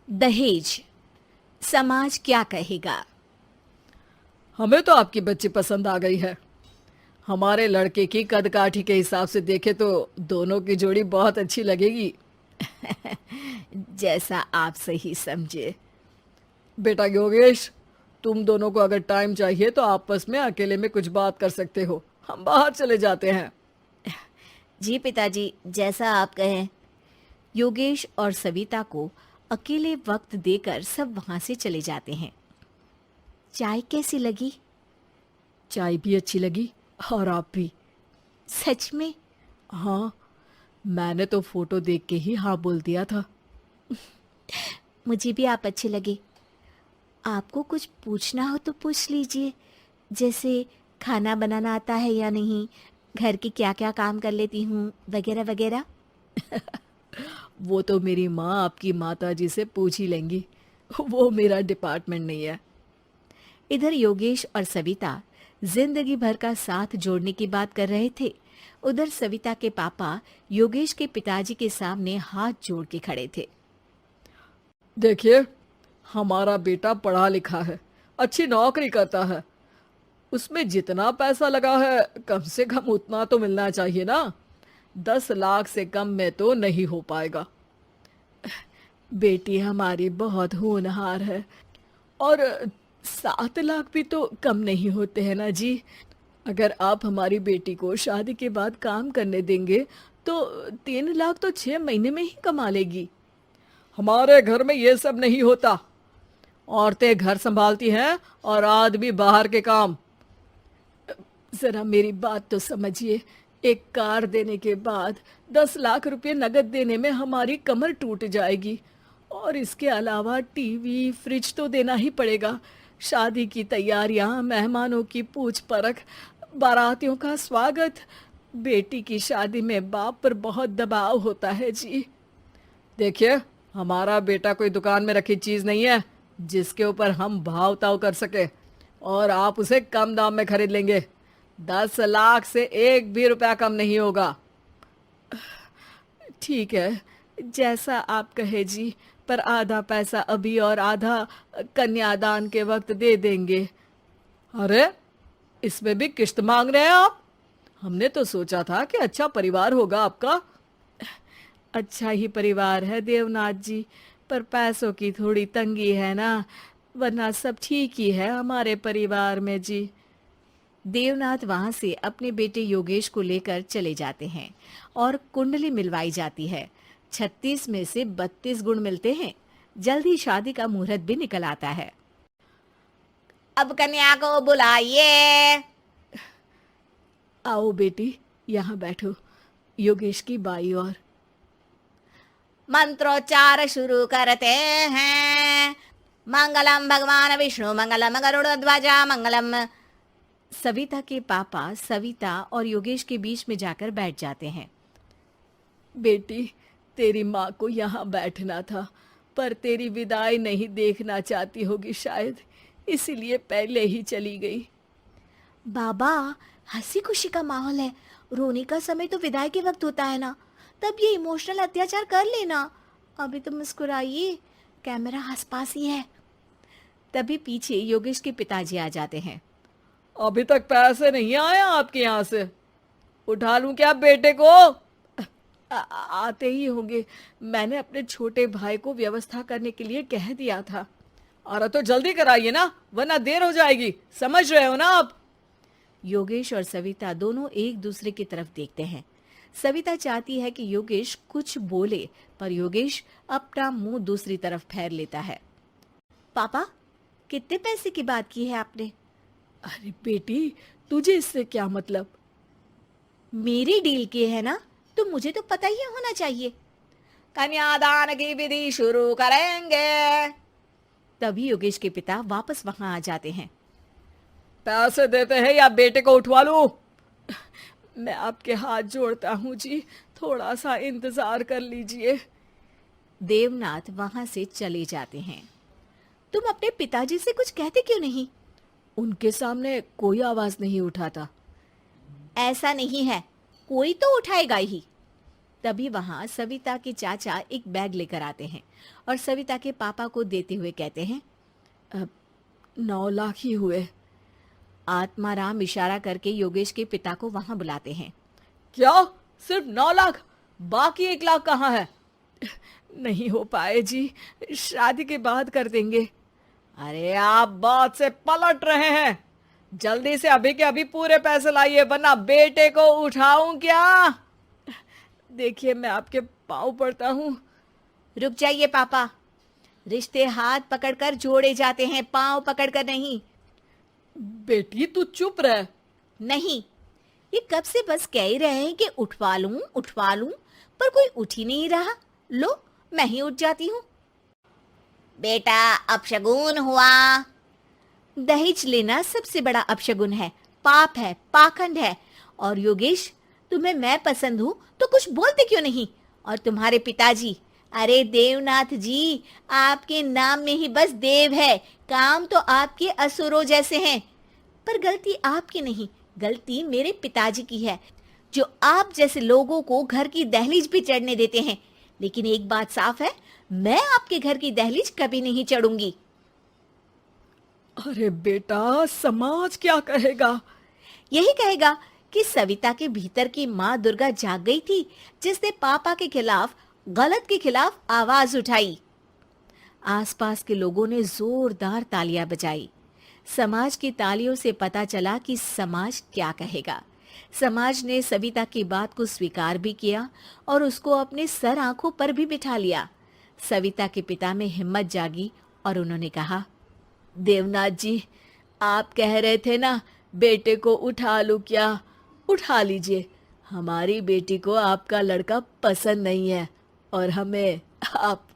दहेज, समाज क्या कहेगा। हमें तो आपकी बच्ची पसंद आ गई है। हमारे लड़के की कद काठी के हिसाब से देखे तो दोनों की जोड़ी बहुत अच्छी लगेगी। जैसा आप सही समझे। बेटा योगेश, तुम दोनों को अगर टाइम चाहिए तो आपस में अकेले में कुछ बात कर सकते हो। हम बाहर चले जाते हैं। जी पिताजी, जैसा आप कहें। योगेश और सविता को अकेले वक्त देकर सब वहां से चले जाते हैं। चाय कैसी लगी? चाय भी अच्छी लगी और आप भी। सच में? हाँ, मैंने तो फोटो देख के ही हाँ बोल दिया था। मुझे भी आप अच्छे लगे। आपको कुछ पूछना हो तो पूछ लीजिए, जैसे खाना बनाना आता है या नहीं, घर के क्या क्या काम कर लेती हूँ, वगैरह वगैरह। वो तो मेरी माँ आपकी माता जी से पूछ ही लेंगी। वो मेरा डिपार्टमेंट नहीं है। इधर योगेश और सविता जिंदगी भर का साथ जोड़ने की बात कर रहे थे। उधर सविता के पापा योगेश के पिताजी के सामने हाथ जोड़ के खड़े थे। देखिए, हमारा बेटा पढ़ा लिखा है, अच्छी नौकरी करता है। उसमें जितना पैसा लगा है कम से कम उतना तो मिलना चाहिए ना। 10 लाख से कम में तो नहीं हो पाएगा। बेटी हमारी बहुत होनहार है और 7 लाख भी तो कम नहीं होते हैं ना जी। अगर आप हमारी बेटी को शादी के बाद काम करने देंगे तो 3 लाख तो 6 महीने में ही कमा लेगी। हमारे घर में ये सब नहीं होता। औरतें घर संभालती हैं और आदमी बाहर के काम। जरा मेरी बात तो समझिए। एक कार देने के बाद 10 लाख रुपए नगद देने में हमारी कमर टूट जाएगी। और इसके अलावा टीवी फ्रिज तो देना ही पड़ेगा। शादी की तैयारियां, मेहमानों की पूछ परख, बारातियों का स्वागत। बेटी की शादी में बाप पर बहुत दबाव होता है जी। देखिए, हमारा बेटा कोई दुकान में रखी चीज नहीं है जिसके ऊपर हम भाव ताव कर सके और आप उसे कम दाम में खरीद लेंगे। 10 लाख से एक भी रुपया कम नहीं होगा। ठीक है, जैसा आप कहे जी, पर आधा पैसा अभी और आधा कन्यादान के वक्त दे देंगे। अरे, इसमें भी किश्त मांग रहे हैं आप? हमने तो सोचा था कि अच्छा परिवार होगा आपका। अच्छा ही परिवार है देवनाथ जी, पर पैसों की थोड़ी तंगी है ना, वरना सब ठीक ही है हमारे परिवार में जी। देवनाथ वहां से अपने बेटे योगेश को लेकर चले जाते हैं और कुंडली मिलवाई जाती है। 36 में से 32 गुण मिलते हैं। जल्द ही शादी का मुहूर्त भी निकल आता है। अब कन्या को बुलाइए। आओ बेटी, यहाँ बैठो। योगेश की बाई और। मंत्रोच्चार शुरू करते हैं। मंगलम भगवान विष्णु मंगलम गरुड़ ध्वजा मंगलम। सविता के पापा सविता और योगेश के बीच में जाकर बैठ जाते हैं। बेटी, तेरी माँ को यहाँ बैठना था, पर तेरी विदाई नहीं देखना चाहती होगी शायद, इसीलिए पहले ही चली गई। बाबा, हंसी खुशी का माहौल है, रोने का समय तो विदाई के वक्त होता है ना, तब ये इमोशनल अत्याचार कर लेना। अभी तो मुस्कुराइए, कैमरा आसपास ही है। तभी पीछे योगेश के पिताजी आ जाते हैं। अभी तक पैसे नहीं आए आपके यहाँ से? उठा लूं क्या बेटे को? आते ही होंगे, मैंने अपने छोटे भाई को व्यवस्था करने के लिए कह दिया था। अरे तो जल्दी कराइए ना, वरना देर हो जाएगी। समझ रहे हो ना आप? योगेश और सविता दोनों एक दूसरे की तरफ देखते हैं। सविता चाहती है कि योगेश कुछ बोले, पर योगेश अपना मुंह दूसरी तरफ फेर लेता है। पापा, कितने पैसे की बात की है आपने? अरे बेटी, तुझे इससे क्या मतलब? मेरी डील की है ना, तो मुझे तो पता ही होना चाहिए। कन्यादान की विधि शुरू करेंगे। तभी योगेश के पिता वापस वहां आ जाते हैं। पैसे देते हैं या बेटे को उठवा लूं? मैं आपके हाथ जोड़ता हूँ जी, थोड़ा सा इंतजार कर लीजिए। देवनाथ वहां से चले जाते हैं। तुम अपने पिताजी से कुछ कहते क्यों नहीं? उनके सामने कोई आवाज नहीं उठाता। ऐसा नहीं है, कोई तो उठाएगा ही। तभी वहां सविता के चाचा एक बैग लेकर आते हैं और सविता के पापा को देते हुए कहते हैं, 9 लाख ही हुए। आत्माराम इशारा करके योगेश के पिता को वहां बुलाते हैं। क्या? सिर्फ 9 लाख? बाकी 1 लाख कहाँ है? नहीं हो पाए जी, शादी के बाद कर देंगे। अरे आप बात से पलट रहे हैं। जल्दी से अभी के अभी पूरे पैसे लाइए, वरना बेटे को उठाऊं क्या? देखिए मैं आपके पाँव पड़ता हूँ। रुक जाइए पापा, रिश्ते हाथ पकड़कर जोड़े जाते हैं, पांव पकड़कर नहीं। बेटी तू चुप रह। नहीं, ये कब से बस कह ही रहे हैं कि उठवा लूं, पर कोई उठ ही नहीं रहा। लो, मैं ही उठ जाती हूँ। बेटा, अपशगुन हुआ। दहेज लेना सबसे बड़ा अपशगुन है, पाप है, पाखंड है। और योगेश, तुम्हें मैं पसंद हूँ तो कुछ बोलते क्यों नहीं? और तुम्हारे पिताजी, अरे देवनाथ जी, आपके नाम में ही बस देव है, काम तो आपके असुरों जैसे हैं। पर गलती आपकी नहीं, गलती मेरे पिताजी की है, जो आप जैसे लोगों को घर की दहलीज भी चढ़ने देते हैं। लेकिन एक बात साफ है, मैं आपके घर की दहलीज कभी नहीं चढ़ूंगी। अरे बेटा, समाज क्या कहेगा? यही कहेगा कि सविता के भीतर की माँ दुर्गा जाग गई थी, जिसने पापा के खिलाफ, गलत के खिलाफ आवाज उठाई। आसपास के लोगों ने जोरदार तालियां बजाई। समाज की तालियों से पता चला कि समाज क्या कहेगा। समाज ने सविता की बात को स्वीकार भी किया और उसको अपने सर आंखों पर भी बिठा लिया। सविता के पिता में हिम्मत जागी और उन्होंने कहा, देवनाथ जी, आप कह रहे थे ना बेटे को उठा लूं क्या? उठा लीजिए। हमारी बेटी को आपका लड़का पसंद नहीं है और हमें आप